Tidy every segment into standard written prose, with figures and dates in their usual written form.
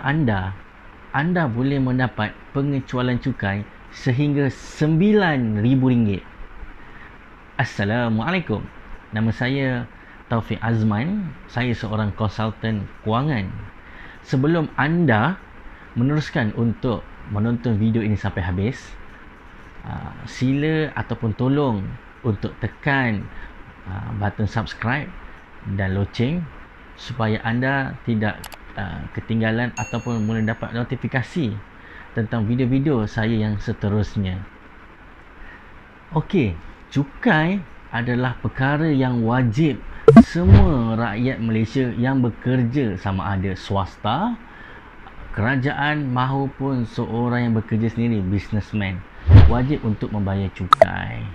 anda boleh mendapat pengecualian cukai sehingga RM9,000. Assalamualaikum. Nama saya Taufik Azman. Saya seorang konsultan kewangan. Sebelum anda meneruskan untuk menonton video ini sampai habis, sila ataupun tolong untuk tekan button subscribe dan loceng supaya anda tidak ketinggalan ataupun boleh dapat notifikasi tentang video-video saya yang seterusnya. Okey, cukai adalah perkara yang wajib semua rakyat Malaysia yang bekerja, sama ada swasta, kerajaan maupun seorang yang bekerja sendiri, businessman, wajib untuk membayar cukai.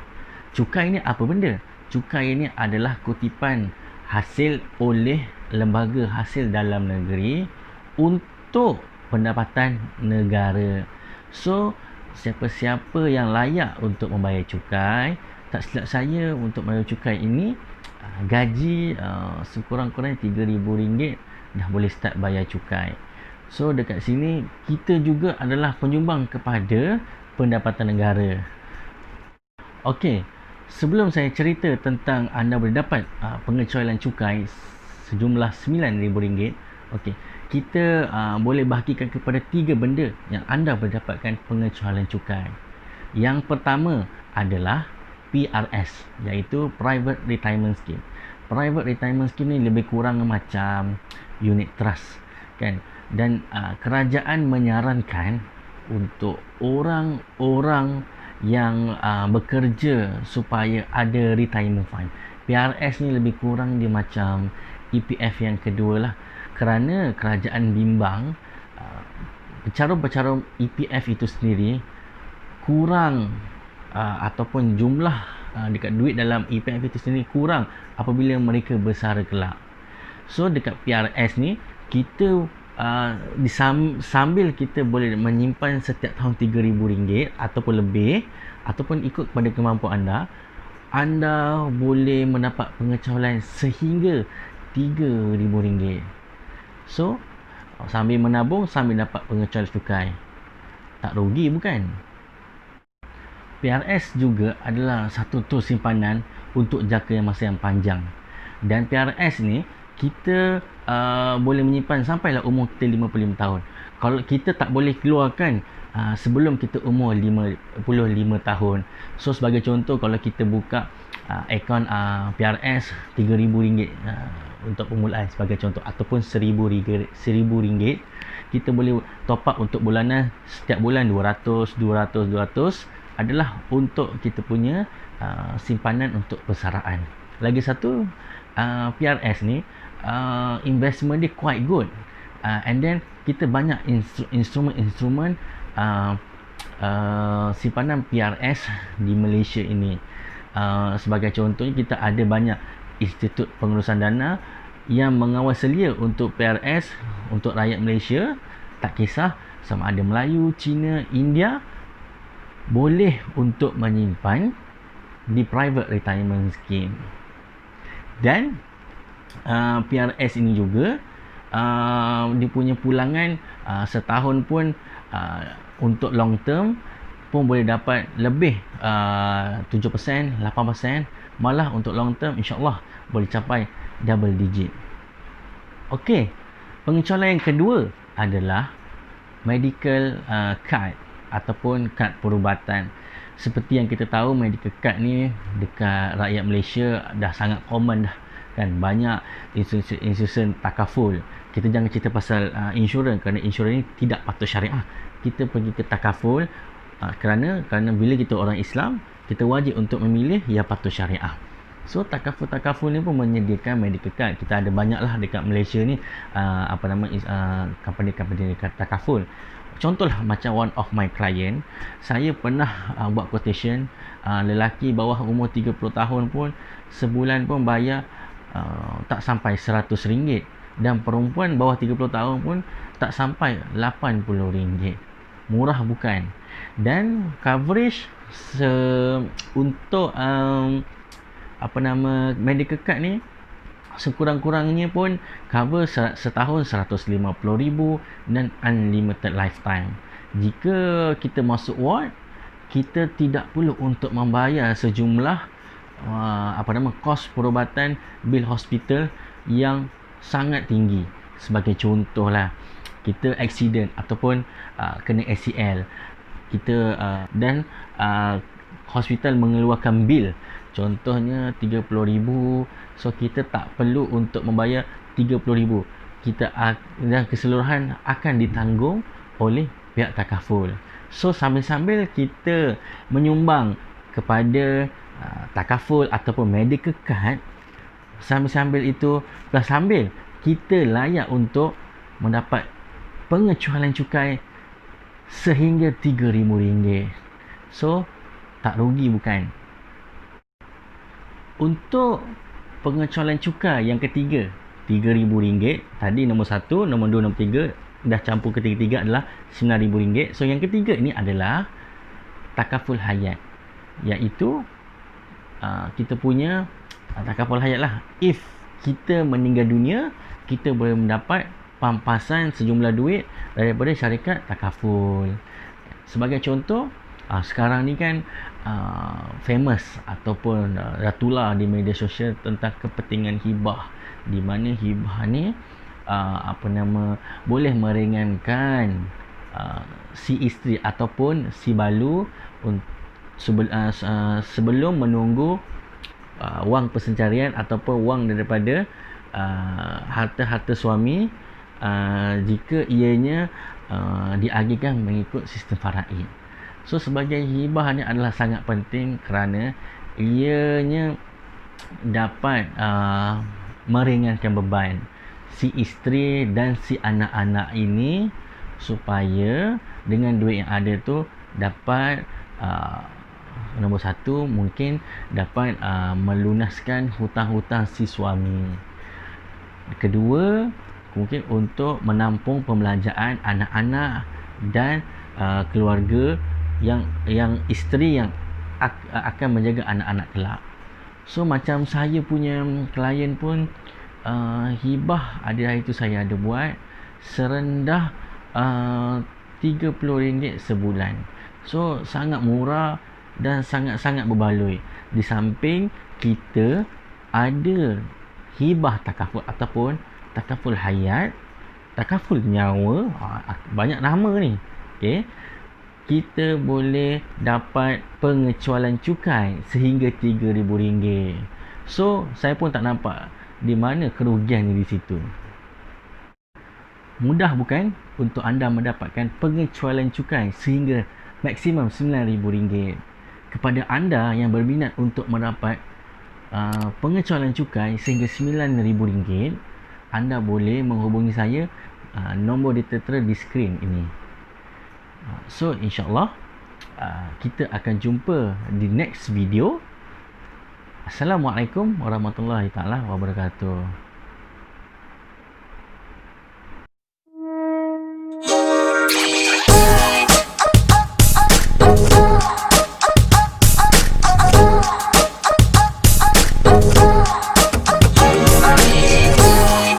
Cukai ini apa benda? Cukai ini adalah kutipan hasil oleh lembaga hasil dalam negeri untuk pendapatan negara. So, siapa-siapa yang layak untuk membayar cukai, tak silap saya untuk membayar cukai ini, gaji sekurang-kurangnya RM3,000 dah boleh start bayar cukai. So, dekat sini kita juga adalah penyumbang kepada pendapatan negara. Okey, sebelum saya cerita tentang anda boleh dapat pengecualian cukai sejumlah RM9,000, okey, kita boleh bahagikan kepada 3 benda yang anda boleh dapatkan pengecualian cukai. Yang pertama adalah PRS, iaitu Private Retirement Scheme. Private Retirement Scheme ni lebih kurang macam unit trust, kan? Dan kerajaan menyarankan untuk orang-orang yang bekerja supaya ada retirement fund. PRS ni lebih kurang dia macam EPF yang kedua lah, kerana kerajaan bimbang pecarum-pecarum EPF itu sendiri kurang ataupun jumlah dekat duit dalam EPF itu sendiri kurang apabila mereka bersara kelak. So dekat PRS ni kita sambil kita boleh menyimpan setiap tahun RM3,000 ataupun lebih, ataupun ikut kepada kemampuan anda boleh mendapat pengecualian sehingga RM3,000. So sambil menabung sambil dapat pengecualian cukai, tak rugi bukan? PRS juga adalah satu tools simpanan untuk jangka masa yang panjang. Dan PRS ni kita boleh menyimpan sampailah umur kita 55 tahun. Kalau kita tak boleh keluarkan sebelum kita umur 55 tahun. So sebagai contoh, kalau kita buka akaun PRS RM3,000 untuk permulaan sebagai contoh, ataupun RM1,000, kita boleh top up untuk bulanan, setiap bulan 200 adalah untuk kita punya simpanan untuk persaraan. Lagi satu, PRS ni investment dia quite good, and then kita banyak instrumen simpanan PRS di Malaysia ini. Sebagai contohnya, kita ada banyak institut pengurusan dana yang mengawal selia untuk PRS untuk rakyat Malaysia, tak kisah sama ada Melayu, Cina, India, boleh untuk menyimpan di private retirement scheme. Dan PRS ini juga dia punya pulangan setahun pun untuk long term pun boleh dapat lebih 7%, 8%, malah untuk long term insyaAllah boleh capai double digit. Okey, pengecualian yang kedua adalah medical card ataupun kad perubatan. Seperti yang kita tahu, medical card ni dekat rakyat Malaysia dah sangat common dah, kan? Banyak institusi takaful. Kita jangan cerita pasal insurans, kerana insurans ni tidak patut syariah. Kita pergi ke takaful kerana bila kita orang Islam, kita wajib untuk memilih yang patut syariah. So takaful ni pun menyediakan medical card. Kita ada banyaklah dekat Malaysia ni company-company takaful. Contohlah macam one of my client, saya pernah buat quotation, lelaki bawah umur 30 tahun pun sebulan pun bayar tak sampai RM100, dan perempuan bawah 30 tahun pun tak sampai RM80. Murah bukan? Dan coverage untuk medical card ni sekurang-kurangnya pun cover setahun 150,000 dan unlimited lifetime. Jika kita masuk ward, kita tidak perlu untuk membayar sejumlah kos perubatan bil hospital yang sangat tinggi. Sebagai contohlah, kita accident ataupun kena ACL, kita dan hospital mengeluarkan bil contohnya 30,000, so kita tak perlu untuk membayar 30,000. Kita dan keseluruhan akan ditanggung oleh pihak takaful. So sambil-sambil kita menyumbang kepada takaful ataupun medical card, sambil-sambil itu sambil kita layak untuk mendapat pengecualian cukai sehingga RM3,000. So tak rugi bukan? Untuk pengecualian cukai yang ketiga, RM3,000. Tadi nombor 1, nombor 2, nombor 3 dah campur ketiga-tiga adalah RM9,000. So yang ketiga ini adalah takaful hayat, iaitu kita punya takaful hayat lah. If kita meninggal dunia, kita boleh mendapat pampasan sejumlah duit daripada syarikat takaful. Sebagai contoh, sekarang ni kan famous ataupun ratulah di media sosial tentang kepentingan hibah, di mana hibah ni boleh meringankan si isteri ataupun si balu sebelum menunggu wang persencarian ataupun wang daripada harta-harta suami, jika ianya diagihkan mengikut sistem faraid. So sebagai hibah ni adalah sangat penting kerana ianya dapat meringankan beban si isteri dan si anak-anak ini, supaya dengan duit yang ada tu dapat nombor 1 mungkin dapat melunaskan hutang-hutang si suami. Kedua, mungkin untuk menampung pembelanjaan anak-anak dan keluarga yang isteri yang akan menjaga anak-anak kelak. So macam saya punya klien pun hibah ada itu saya ada buat serendah RM30 sebulan. So sangat murah dan sangat-sangat berbaloi. Di samping kita ada hibah takaful ataupun takaful hayat, takaful nyawa, banyak nama ni. Okey. Kita boleh dapat pengecualian cukai sehingga RM3,000. So, saya pun tak nampak di mana kerugian di situ. Mudah bukan untuk anda mendapatkan pengecualian cukai sehingga maksimum RM9,000. Kepada anda yang berminat untuk mendapat pengecualian cukai sehingga RM9,000, anda boleh menghubungi saya, nombor tertera di skrin ini. So insyaAllah kita akan jumpa di next video. Assalamualaikum warahmatullahi taala wabarakatuh.